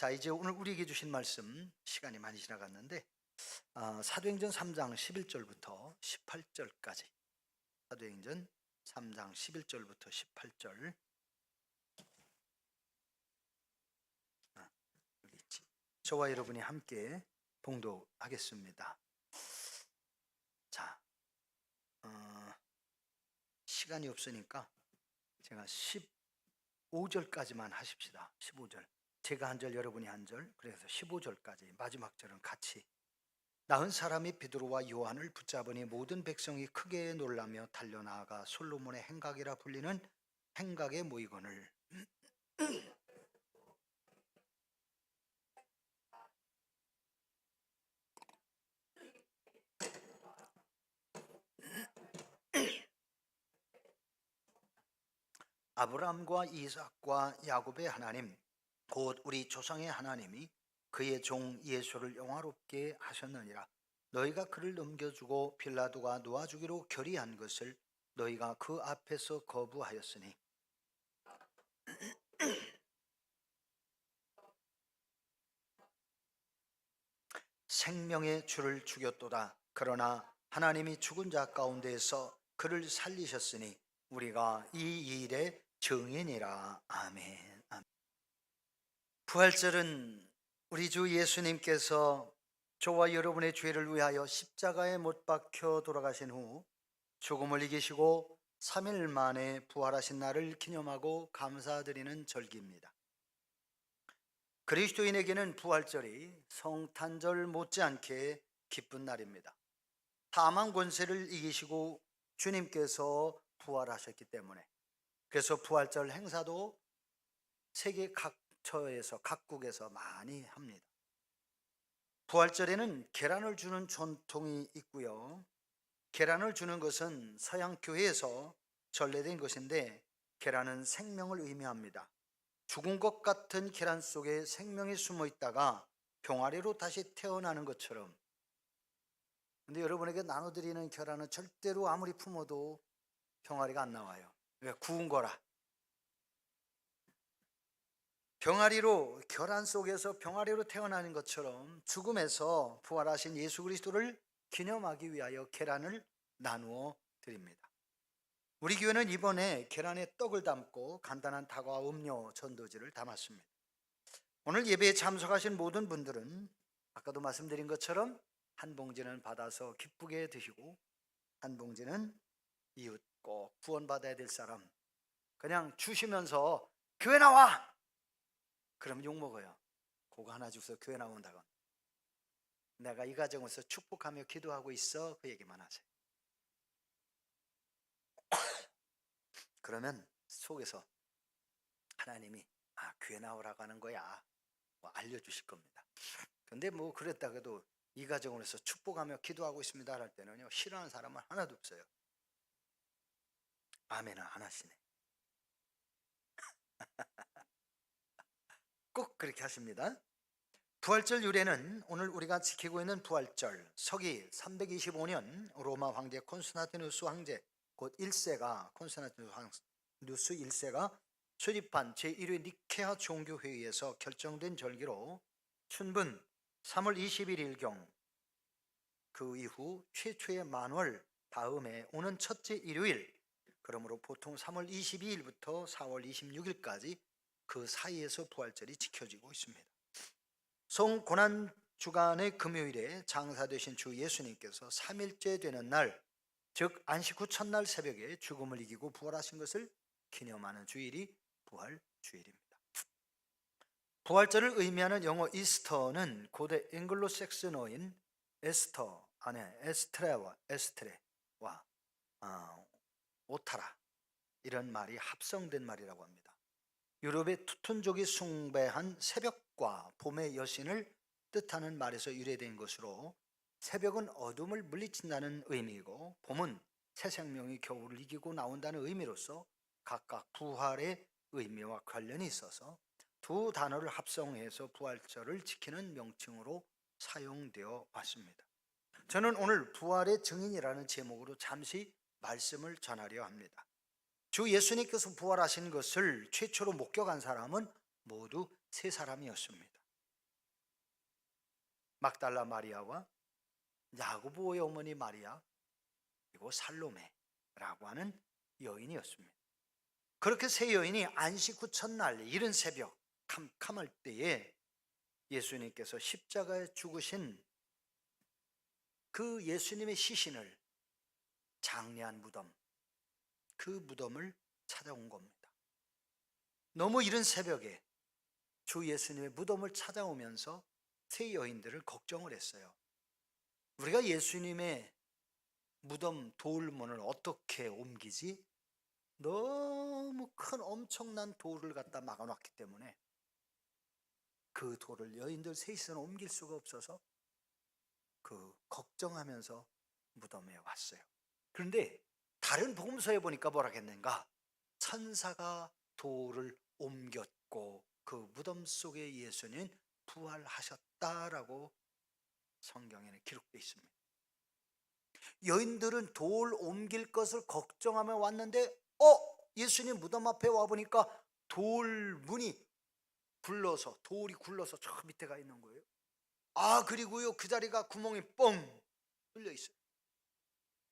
자, 이제 오늘 우리에게 주신 말씀 시간이 많이 지나갔는데 사도행전 3장 11절부터 18절까지 사도행전 3장 11절부터 18절 여기 있지. 저와 여러분이 함께 봉독하겠습니다. 자, 시간이 없으니까 제가 15절까지만 하십시다. 15절. 제가 한 절, 여러분이 한 절, 그래서 15절까지 마지막 절은 같이. 나은 사람이 베드로와 요한을 붙잡으니 모든 백성이 크게 놀라며 달려나가 솔로몬의 행각이라 불리는 행각에 모이거늘 아브라함과 이삭과 야곱의 하나님 곧 우리 조상의 하나님이 그의 종 예수를 영화롭게 하셨느니라. 너희가 그를 넘겨주고 빌라도가 놓아주기로 결의한 것을 너희가 그 앞에서 거부하였으니 생명의 주를 죽였도다. 그러나 하나님이 죽은 자 가운데에서 그를 살리셨으니 우리가 이 일의 증인이라. 아멘. 아멘. 부활절은 우리 주 예수님께서 저와 여러분의 죄를 위하여 십자가에 못 박혀 돌아가신 후 죽음을 이기시고 3일 만에 부활하신 날을 기념하고 감사드리는 절기입니다. 그리스도인에게는 부활절이 성탄절 못지않게 기쁜 날입니다. 사망 권세를 이기시고 주님께서 부활하셨기 때문에, 그래서 부활절 행사도 세계 각처에서 각국에서 많이 합니다. 부활절에는 계란을 주는 전통이 있고요. 계란을 주는 것은 서양 교회에서 전래된 것인데 계란은 생명을 의미합니다. 죽은 것 같은 계란 속에 생명이 숨어 있다가 병아리로 다시 태어나는 것처럼. 근데 여러분에게 나눠드리는 계란은 절대로 아무리 품어도 병아리가 안 나와요. 왜? 구운 거라. 병아리로, 계란 속에서 병아리로 태어나는 것처럼 죽음에서 부활하신 예수 그리스도를 기념하기 위하여 계란을 나누어 드립니다. 우리 교회는 이번에 계란에 떡을 담고 간단한 닭과 음료, 전도지를 담았습니다. 오늘 예배에 참석하신 모든 분들은 아까도 말씀드린 것처럼 한 봉지는 받아서 기쁘게 드시고 한 봉지는 이웃, 꼭 구원받아야 될 사람 그냥 주시면서 교회 나와! 그럼 욕먹어요. 그거 하나 주서 교회 나온다고. 내가 이 가정에서 축복하며 기도하고 있어, 그 얘기만 하세요. 그러면 속에서 하나님이 교회 나오라고 하는 거야 뭐 알려주실 겁니다. 근데 뭐 그랬다 해도 이 가정으로 해서 축복하며 기도하고 있습니다 할 때는요, 싫어하는 사람은 하나도 없어요. 아멘은 안 하시네. 꼭 그렇게 하십니다. 부활절 유래는 오늘 우리가 지키고 있는 부활절 서기 325년 로마 황제 콘스탄티누스 황제 곧 1세가 콘스탄티누스 1세가 수립한 제1회 니케아 종교회의에서 결정된 절기로 춘분 3월 21일경 그 이후 최초의 만월 다음에 오는 첫째 일요일, 그러므로 보통 3월 22일부터 4월 26일까지 그 사이에서 부활절이 지켜지고 있습니다. 성고난 주간의 금요일에 장사되신 주 예수님께서 3일째 되는 날, 즉 안식 후 첫날 새벽에 죽음을 이기고 부활하신 것을 기념하는 주일이 부활주일입니다. 부활절을 의미하는 영어 이스터는 고대 앵글로색슨어인 에스터 안에 에스트레와 오타라 이런 말이 합성된 말이라고 합니다. 유럽의 투톤족이 숭배한 새벽과 봄의 여신을 뜻하는 말에서 유래된 것으로, 새벽은 어둠을 물리친다는 의미이고 봄은 새 생명이 겨울을 이기고 나온다는 의미로서 각각 부활의 의미와 관련이 있어서 두 단어를 합성해서 부활절을 지키는 명칭으로 사용되어 왔습니다. 저는 오늘 부활의 증인이라는 제목으로 잠시 말씀을 전하려 합니다. 주 예수님께서 부활하신 것을 최초로 목격한 사람은 모두 세 사람이었습니다. 막달라 마리아와 야고보의 어머니 마리아, 그리고 살로메라고 하는 여인이었습니다. 그렇게 세 여인이 안식 후 첫날 이른 새벽 캄캄할 때에 예수님께서 십자가에 죽으신 그 예수님의 시신을, 장례한 무덤, 그 무덤을 찾아온 겁니다. 너무 이른 새벽에 주 예수님의 무덤을 찾아오면서 세 여인들을 걱정을 했어요. 우리가 예수님의 무덤 돌문을 어떻게 옮기지? 너무 큰 엄청난 돌을 갖다 막아놨기 때문에 그 돌을 여인들 셋이서는 옮길 수가 없어서 걱정하면서 무덤에 왔어요. 그런데 다른 복음서에 보니까 뭐라 했는가? 천사가 돌을 옮겼고 그 무덤 속에 예수님 부활하셨다라고 성경에는 기록되어 있습니다. 여인들은 돌 옮길 것을 걱정하며 왔는데 예수님 무덤 앞에 와보니까 돌문이 굴러서, 돌이 굴러서 저 밑에 가 있는 거예요. 그리고요, 그 자리가 구멍이 뻥 뚫려 있어요.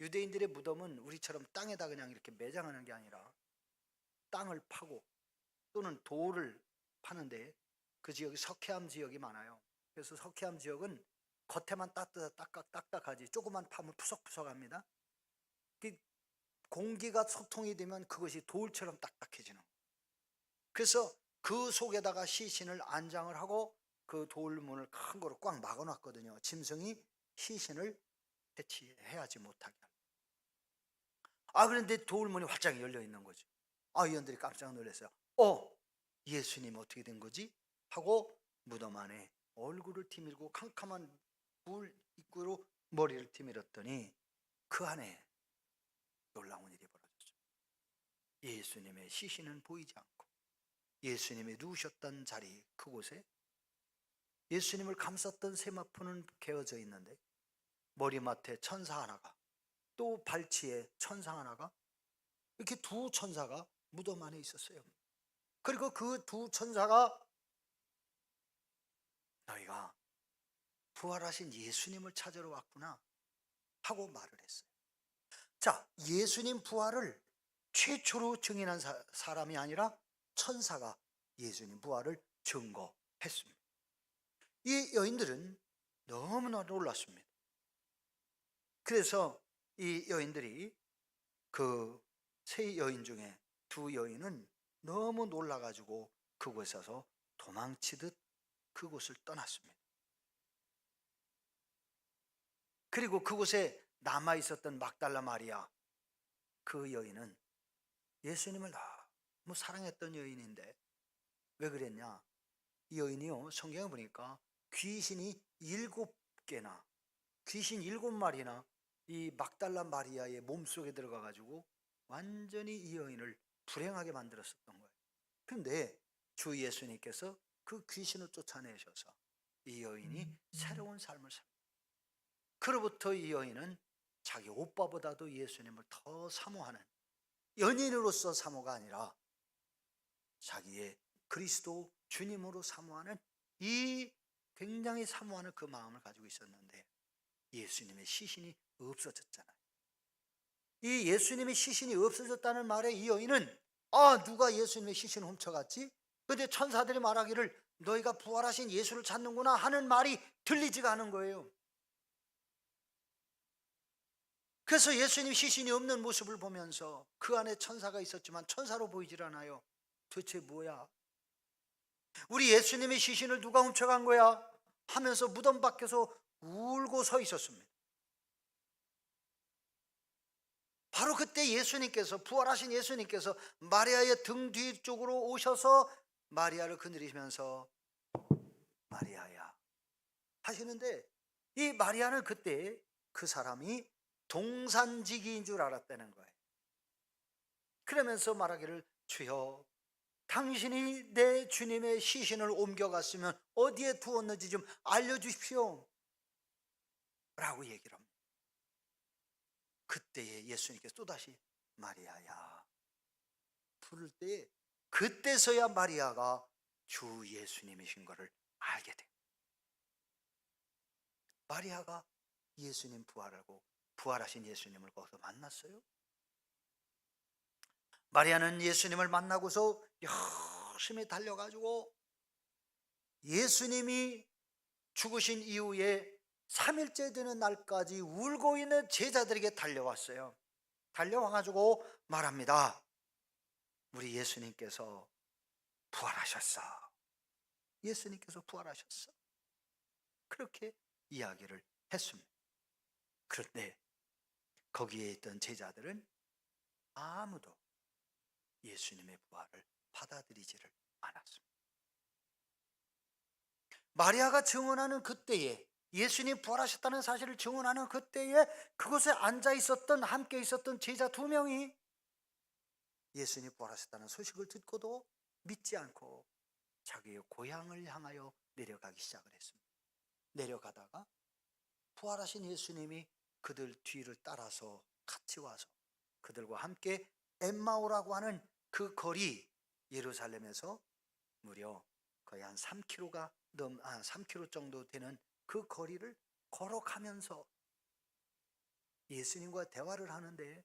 유대인들의 무덤은 우리처럼 땅에다 그냥 이렇게 매장하는 게 아니라 땅을 파고 또는 돌을 파는데, 그 지역이 석회암 지역이 많아요. 그래서 석회암 지역은 겉에만 딱딱하지 조금만 파면 푸석푸석합니다. 공기가 소통이 되면 그것이 돌처럼 딱딱해지는 거예요. 그래서 그 속에다가 시신을 안장을 하고 그 돌문을 큰 거로 꽉 막아놨거든요. 짐승이 시신을 해치해야지 못하게. 그런데 돌문이 활짝 열려 있는 거죠. 의원들이 깜짝 놀랐어요. 예수님 어떻게 된 거지? 하고 무덤 안에 얼굴을 티밀고 캄캄한 물 입구로 머리를 티밀었더니 그 안에 놀라운 일이 벌어졌죠. 예수님의 시신은 보이지 않고 예수님이 누우셨던 자리 그곳에 예수님을 감쌌던 세마포는 개어져 있는데 머리맡에 천사 하나가, 또 발치에 천사 하나가, 이렇게 두 천사가 무덤 안에 있었어요. 그리고 그 두 천사가 너희가 부활하신 예수님을 찾으러 왔구나 하고 말을 했어요. 자, 예수님 부활을 최초로 증인한 사람이 아니라 천사가 예수님 부활을 증거했습니다. 이 여인들은 너무나 놀랐습니다. 그래서 이 여인들이, 그 세 여인 중에 두 여인은 너무 놀라가지고 그곳에서 도망치듯 그곳을 떠났습니다. 그리고 그곳에 남아있었던 막달라 마리아, 그 여인은 예수님을 너무 사랑했던 여인인데 왜 그랬냐? 이 여인이요, 성경에 보니까 귀신이 7개나, 귀신 7마리나 이 막달라 마리아의 몸속에 들어가가지고 완전히 이 여인을 불행하게 만들었었던 거예요. 그런데 주 예수님께서 그 귀신을 쫓아내셔서 이 여인이 새로운 삶을 삽니다. 그로부터 이 여인은 자기 오빠보다도 예수님을 더 사모하는, 연인으로서 사모가 아니라 자기의 그리스도 주님으로 사모하는, 이 굉장히 사모하는 그 마음을 가지고 있었는데 예수님의 시신이 없어졌잖아요. 이 예수님의 시신이 없어졌다는 말에 이 여인은 누가 예수님의 시신을 훔쳐갔지? 근데 천사들이 말하기를 너희가 부활하신 예수를 찾는구나 하는 말이 들리지가 않은 거예요. 그래서 예수님 시신이 없는 모습을 보면서 그 안에 천사가 있었지만 천사로 보이질 않아요. 도대체 뭐야? 우리 예수님의 시신을 누가 훔쳐간 거야? 하면서 무덤 밖에서 울고 서 있었습니다. 바로 그때 예수님께서, 부활하신 예수님께서 마리아의 등 뒤쪽으로 오셔서 마리아를 거느리시면서 마리아야 하시는데, 이 마리아는 그때 그 사람이 동산지기인 줄 알았다는 거예요. 그러면서 말하기를 주여, 당신이 내 주님의 시신을 옮겨갔으면 어디에 두었는지 좀 알려주십시오 라고 얘기를 합니다. 그때에 예수님께서 또다시 마리아야 부를 때, 그때서야 마리아가 주 예수님이신 것을 알게 됩니다. 마리아가 예수님 부활하고 부활하신 예수님을 거기서 만났어요. 마리아는 예수님을 만나고서 열심히 달려가지고 예수님이 죽으신 이후에 3일째 되는 날까지 울고 있는 제자들에게 달려왔어요. 달려와가지고 말합니다. 우리 예수님께서 부활하셨어. 예수님께서 부활하셨어. 그렇게 이야기를 했습니다. 그런데 거기에 있던 제자들은 아무도 예수님의 부활을 받아들이지를 않았습니다. 마리아가 증언하는 그때에, 예수님 부활하셨다는 사실을 증언하는 그때에 그곳에 앉아 있었던, 함께 있었던 제자 2명이 예수님 부활하셨다는 소식을 듣고도 믿지 않고 자기의 고향을 향하여 내려가기 시작을 했습니다. 내려가다가 부활하신 예수님이 그들 뒤를 따라서 같이 와서 그들과 함께 엠마오라고 하는 그 거리, 예루살렘에서 무려 거의 한 3km 정도 되는 그 거리를 걸어가면서 예수님과 대화를 하는데,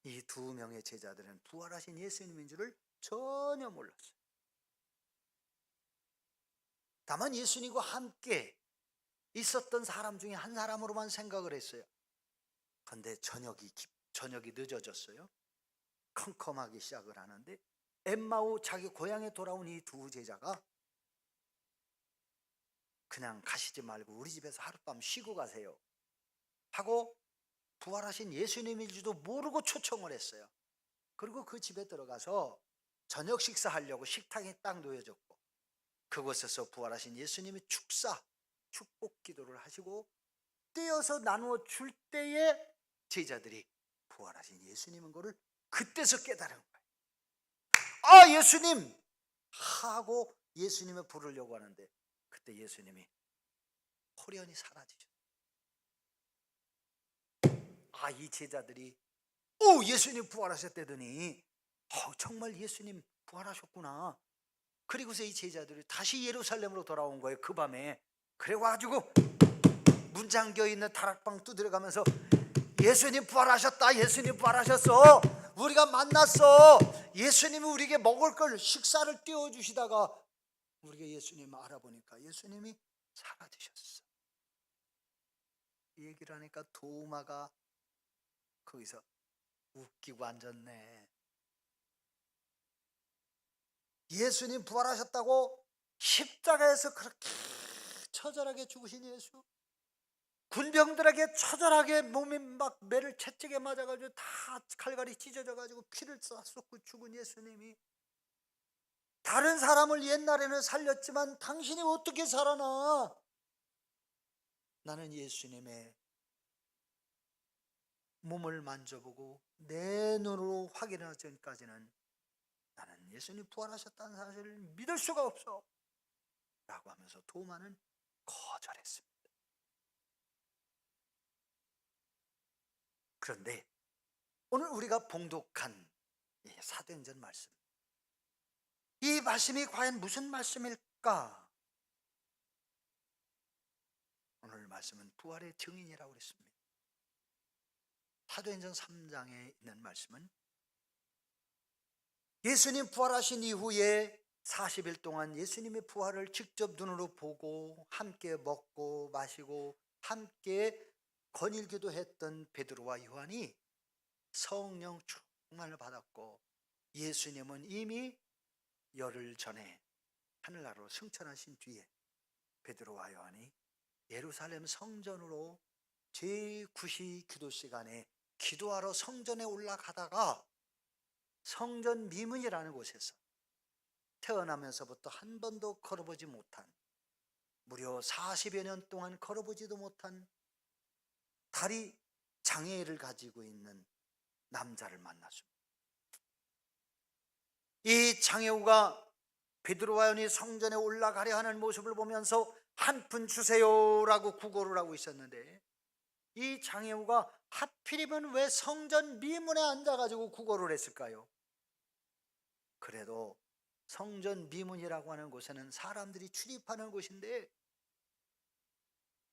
이 2명의 제자들은 부활하신 예수님인 줄을 전혀 몰랐어요. 다만 예수님과 함께 있었던 사람 중에 한 사람으로만 생각을 했어요. 그런데 저녁이 늦어졌어요. 컴컴하기 시작을 하는데 엠마오, 자기 고향에 돌아온 이 2 제자가 그냥 가시지 말고 우리 집에서 하룻밤 쉬고 가세요 하고 부활하신 예수님인지도 모르고 초청을 했어요. 그리고 그 집에 들어가서 저녁 식사하려고 식탁에 딱 놓여졌고, 그곳에서 부활하신 예수님이 축복 기도를 하시고 떼어서 나누어 줄 때에 제자들이 부활하신 예수님인 거를 그때서 깨달은 거예요. 아, 예수님! 하고 예수님을 부르려고 하는데 그때 예수님이 호련히 사라지셨어요. 아, 이 제자들이 오, 예수님 부활하셨다더니 정말 예수님 부활하셨구나. 그리고서 이 제자들이 다시 예루살렘으로 돌아온 거예요. 그 밤에. 그래가지고 문 잠겨 있는 다락방 두드려가면서 예수님 부활하셨다, 예수님 부활하셨어, 우리가 만났어, 예수님이 우리에게 먹을 걸 식사를 띄워주시다가 우리가 예수님 알아보니까 예수님이 사라지셨어. 이 얘기를 하니까 도마가 거기서 웃기고 앉았네. 예수님 부활하셨다고 십자가에서 그렇게 처절하게 죽으신 예수, 군병들에게 처절하게 몸이 막 매를 채찍에 맞아가지고 다 칼갈이 찢어져가지고 피를 쏟고 죽은 예수님이 다른 사람을 옛날에는 살렸지만 당신이 어떻게 살아나? 나는 예수님의 몸을 만져보고 내 눈으로 확인하기 전까지는 나는 예수님 부활하셨다는 사실을 믿을 수가 없어 라고 하면서 도마는 거절했습니다. 그런데 오늘 우리가 봉독한 이 사도행전 말씀, 이 말씀이 과연 무슨 말씀일까? 오늘 말씀은 부활의 증인이라고 그랬습니다. 사도행전 3장에 있는 말씀은 예수님 부활하신 이후에 40일 동안 예수님의 부활을 직접 눈으로 보고 함께 먹고 마시고 함께 거닐기도 했던 베드로와 요한이 성령 충만을 받았고, 예수님은 이미 열흘 전에 하늘나라로 승천하신 뒤에 베드로와 요한이 예루살렘 성전으로 제9시 기도 시간에 기도하러 성전에 올라가다가 성전 미문이라는 곳에서 태어나면서부터 한 번도 걸어보지 못한, 무려 40여 년 동안 걸어보지도 못한 다리 장애를 가지고 있는 남자를 만났습니다. 이 장애우가 베드로와 요한이 성전에 올라가려 하는 모습을 보면서 한 푼 주세요라고 구걸을 하고 있었는데, 이 장애우가 하필이면 왜 성전 미문에 앉아가지고 구걸을 했을까요? 그래도 성전 미문이라고 하는 곳에는 사람들이 출입하는 곳인데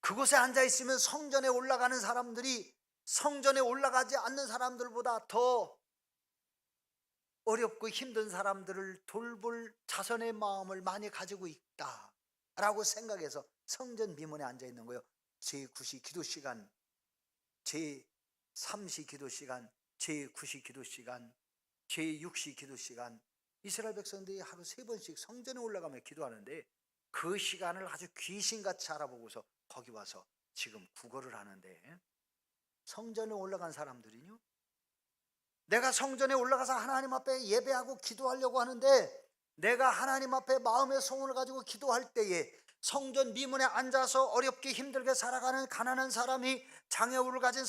그곳에 앉아 있으면 성전에 올라가는 사람들이 성전에 올라가지 않는 사람들보다 더 어렵고 힘든 사람들을 돌볼 자선의 마음을 많이 가지고 있다라고 생각해서 성전 미문에 앉아 있는 거예요. 제9시 기도 시간, 제3시 기도 시간, 제9시 기도 시간, 제6시 기도 시간, 이스라엘 백성들이 하루 3번씩 성전에 올라가며 기도하는데 그 시간을 아주 귀신같이 알아보고서 거기 와서 지금 구걸을 하는데, 성전에 올라간 사람들이요, 내가 성전에 올라가서 하나님 앞에 예배하고 기도하려고 하는데 내가 하나님 앞에 마음의 소원을 가지고 기도할 때에 성전 미문에 앉아서 어렵게 힘들게 살아가는 가난한 사람이, 장애를 가진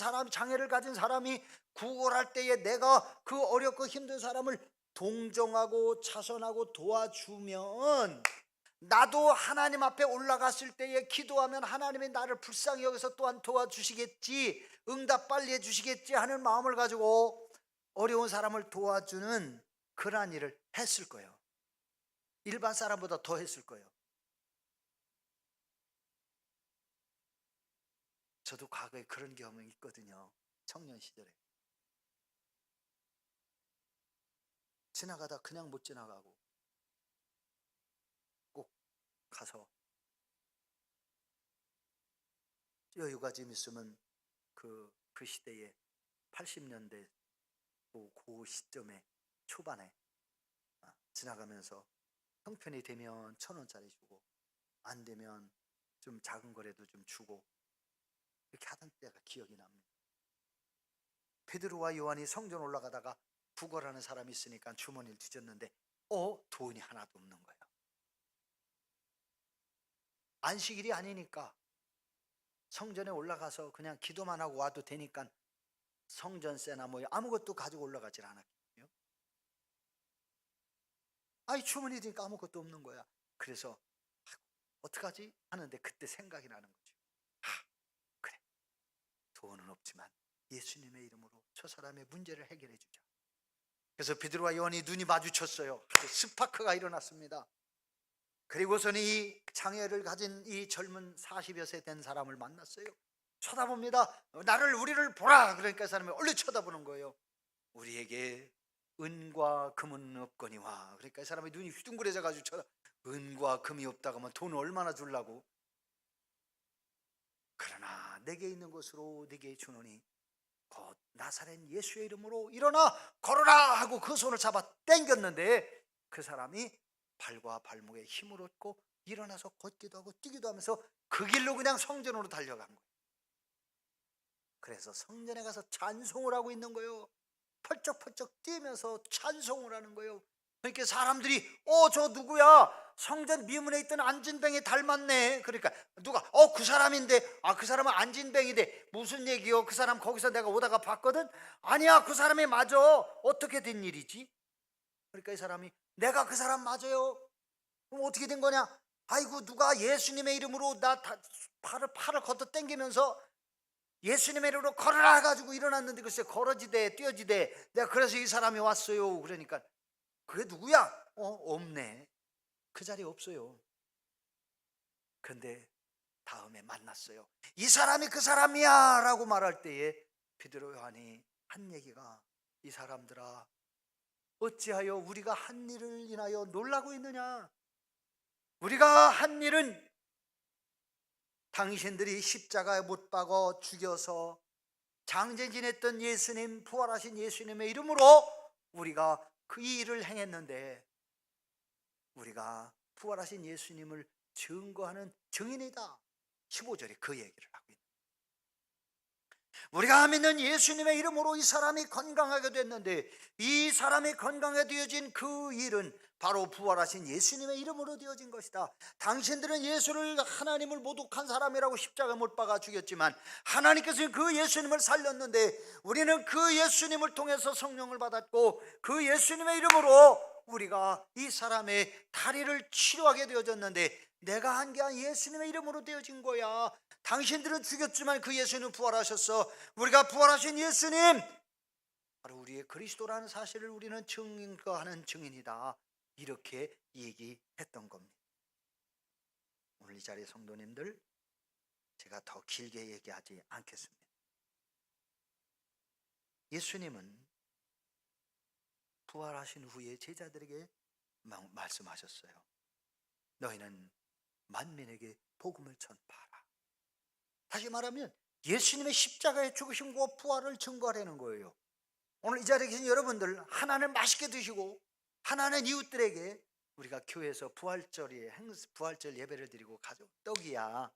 사람이 구걸할 때에 내가 그 어렵고 힘든 사람을 동정하고 자선하고 도와주면, 나도 하나님 앞에 올라갔을 때에 기도하면 하나님이 나를 불쌍히 여기서 또한 도와주시겠지, 응답 빨리 해주시겠지 하는 마음을 가지고 어려운 사람을 도와주는 그러한 일을 했을 거예요. 일반 사람보다 더 했을 거예요. 저도 과거에 그런 경험이 있거든요. 청년 시절에 지나가다 그냥 못 지나가고 꼭 가서 여유가 좀 있으면 그 시대에 80년대 그 시점에 초반에 지나가면서 형편이 되면 1,000원짜리 주고 안 되면 좀 작은 거라도 좀 주고 이렇게 하던 때가 기억이 납니다. 베드로와 요한이 성전 올라가다가 구걸하는 사람이 있으니까 주머니를 뒤졌는데 돈이 하나도 없는 거예요. 안식일이 아니니까 성전에 올라가서 그냥 기도만 하고 와도 되니까 성전세나 뭐 아무것도 가지고 올라가질 않았거든요. 주머니 드니까 아무것도 없는 거야. 그래서 어떡하지 하는데 그때 생각이 나는 거죠. 그래, 돈은 없지만 예수님의 이름으로 저 사람의 문제를 해결해 주자. 그래서 베드로와 요한이 눈이 마주쳤어요. 스파크가 일어났습니다. 그리고서는 이 장애를 가진 이 젊은 40여 세 된 사람을 만났어요. 쳐다봅니다. 우리를 보라. 그러니까 그 사람이 얼른 쳐다보는 거예요. 우리에게 은과 금은 없거니와. 그러니까 이 사람이 눈이 휘둥그레져 가지고 은과 금이 없다고 하면 돈을 얼마나 주려고. 그러나 내게 있는 것으로 네게 주노니 곧 나사렛 예수의 이름으로 일어나 걸어라 하고 그 손을 잡아 당겼는데 그 사람이 발과 발목에 힘을 얻고 일어나서 걷기도 하고 뛰기도 하면서 그 길로 그냥 성전으로 달려간 거예요. 그래서 성전에 가서 찬송을 하고 있는 거예요. 펄쩍펄쩍 뛰면서 찬송을 하는 거예요. 그러니까 사람들이 저 누구야? 성전 미문에 있던 안진뱅이 닮았네. 그러니까 누가 그 사람인데, 그 사람은 안진뱅이인데 무슨 얘기요? 그 사람 거기서 내가 오다가 봤거든. 아니야, 그 사람이 맞아. 어떻게 된 일이지? 그러니까 이 사람이 내가 그 사람 맞아요. 그럼 어떻게 된 거냐? 아이고, 누가 예수님의 이름으로 나 팔을 걷어 당기면서 예수님의 이름으로 걸어라 가지고 일어났는데 글쎄 걸어지대 뛰어지대. 내가 그래서 이 사람이 왔어요. 그러니까 그게 누구야? 없네. 그 자리에 없어요. 근데 다음에 만났어요. 이 사람이 그 사람이야 라고 말할 때에 베드로 요한이 한 얘기가, 이 사람들아, 어찌하여 우리가 한 일을 인하여 놀라고 있느냐? 우리가 한 일은 당신들이 십자가에 못 박아 죽여서 장제 지냈던 예수님, 부활하신 예수님의 이름으로 우리가 그 일을 행했는데, 우리가 부활하신 예수님을 증거하는 증인이다. 15절에 그 얘기를 하고 있다. 우리가 믿는 예수님의 이름으로 이 사람이 건강하게 됐는데, 이 사람이 건강하게 되어진 그 일은 바로 부활하신 예수님의 이름으로 되어진 것이다. 당신들은 예수를, 하나님을 모독한 사람이라고 십자가에 못 박아 죽였지만 하나님께서 그 예수님을 살렸는데, 우리는 그 예수님을 통해서 성령을 받았고 그 예수님의 이름으로 우리가 이 사람의 다리를 치료하게 되어졌는데, 내가 한 게 아니라 예수님의 이름으로 되어진 거야. 당신들은 죽였지만 그 예수님은 부활하셨어. 우리가 부활하신 예수님, 바로 우리의 그리스도라는 사실을 우리는 증거하는 증인이다. 이렇게 얘기했던 겁니다. 오늘 이 자리의 성도님들, 제가 더 길게 얘기하지 않겠습니다. 예수님은 부활하신 후에 제자들에게 말씀하셨어요. 너희는 만민에게 복음을 전파하라. 다시 말하면 예수님의 십자가의 죽으심과 부활을 증거하라는 거예요. 오늘 이 자리에 계신 여러분들, 하나는 맛있게 드시고 하나는 이웃들에게, 우리가 교회에서 부활절 예배를 드리고 가져 떡이야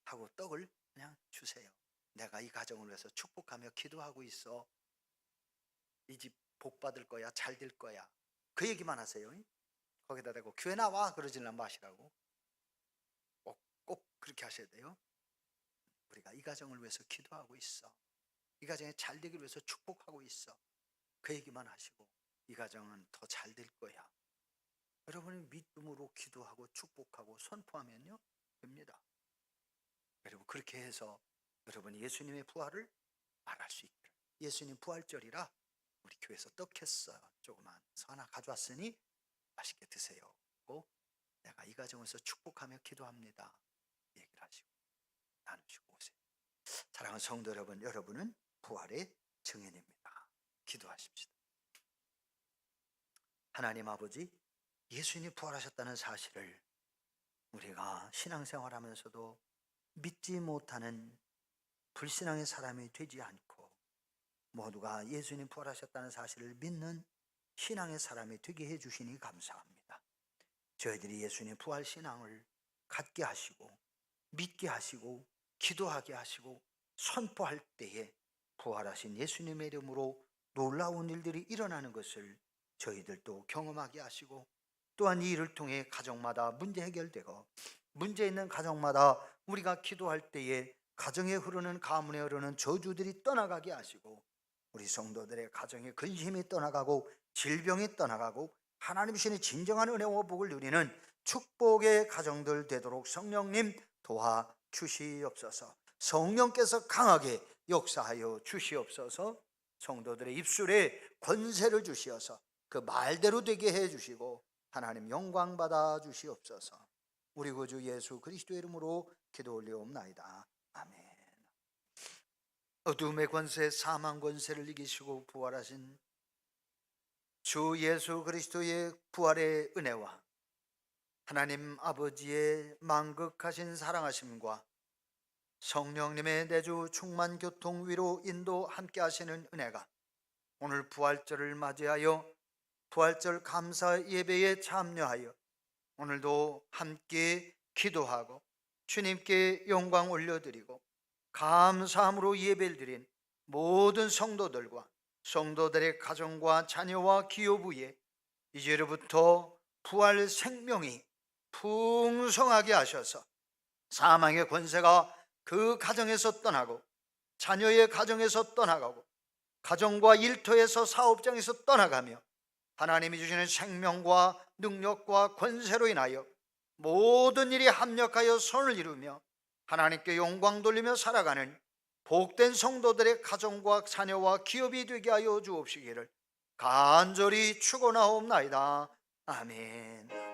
하고 떡을 그냥 주세요. 내가 이 가정을 위해서 축복하며 기도하고 있어. 이 집 복 받을 거야. 잘 될 거야. 그 얘기만 하세요. 거기다 대고 교회 나와 그러지는 마시라고. 꼭 그렇게 하셔야 돼요. 우리가 이 가정을 위해서 기도하고 있어. 이 가정이 잘 되기를 위해서 축복하고 있어. 그 얘기만 하시고 이 가정은 더 잘 될 거야. 여러분이 믿음으로 기도하고 축복하고 선포하면요 됩니다. 여러분 그렇게 해서 여러분이 예수님의 부활을 말할 수 있기를. 예수님 부활절이라 우리 교회에서 떡했어. 조그만 하나 가져왔으니 맛있게 드세요. 고 내가 이 가정에서 축복하며 기도합니다. 얘기를 하시고 나누시고 오세요. 사랑하는 성도 여러분, 여러분은 부활의 증인입니다. 기도하십시다. 하나님 아버지, 예수님이 부활하셨다는 사실을 우리가 신앙생활하면서도 믿지 못하는 불신앙의 사람이 되지 않고 모두가 예수님 부활하셨다는 사실을 믿는 신앙의 사람이 되게 해주시니 감사합니다. 저희들이 예수님 부활 신앙을 갖게 하시고 믿게 하시고 기도하게 하시고 선포할 때에 부활하신 예수님의 이름으로 놀라운 일들이 일어나는 것을 저희들도 경험하게 하시고, 또한 이 일을 통해 가정마다 문제 해결되고 문제 있는 가정마다 우리가 기도할 때에 가정에 흐르는, 가문에 흐르는 저주들이 떠나가게 하시고 우리 성도들의 가정의 근심이 떠나가고 질병이 떠나가고 하나님 신의 진정한 은혜와 복을 누리는 축복의 가정들 되도록 성령님 도와주시옵소서. 성령께서 강하게 역사하여 주시옵소서. 성도들의 입술에 권세를 주시어서 그 말대로 되게 해주시고 하나님 영광 받아 주시옵소서. 우리 구주 예수 그리스도의 이름으로 기도 올리옵나이다. 아멘. 어둠의 권세, 사망 권세를 이기시고 부활하신 주 예수 그리스도의 부활의 은혜와 하나님 아버지의 만극하신 사랑하심과 성령님의 내주 충만 교통 위로 인도 함께 하시는 은혜가 오늘 부활절을 맞이하여 부활절 감사 예배에 참여하여 오늘도 함께 기도하고 주님께 영광 올려드리고 감사함으로 예배를 드린 모든 성도들과 성도들의 가정과 자녀와 기업부에 이제로부터 부활 생명이 풍성하게 하셔서 사망의 권세가 그 가정에서 떠나고 자녀의 가정에서 떠나가고 가정과 일터에서 사업장에서 떠나가며 하나님이 주시는 생명과 능력과 권세로 인하여 모든 일이 합력하여 선을 이루며 하나님께 영광 돌리며 살아가는 복된 성도들의 가정과 자녀와 기업이 되게 하여 주옵시기를 간절히 축원하옵나이다. 아멘.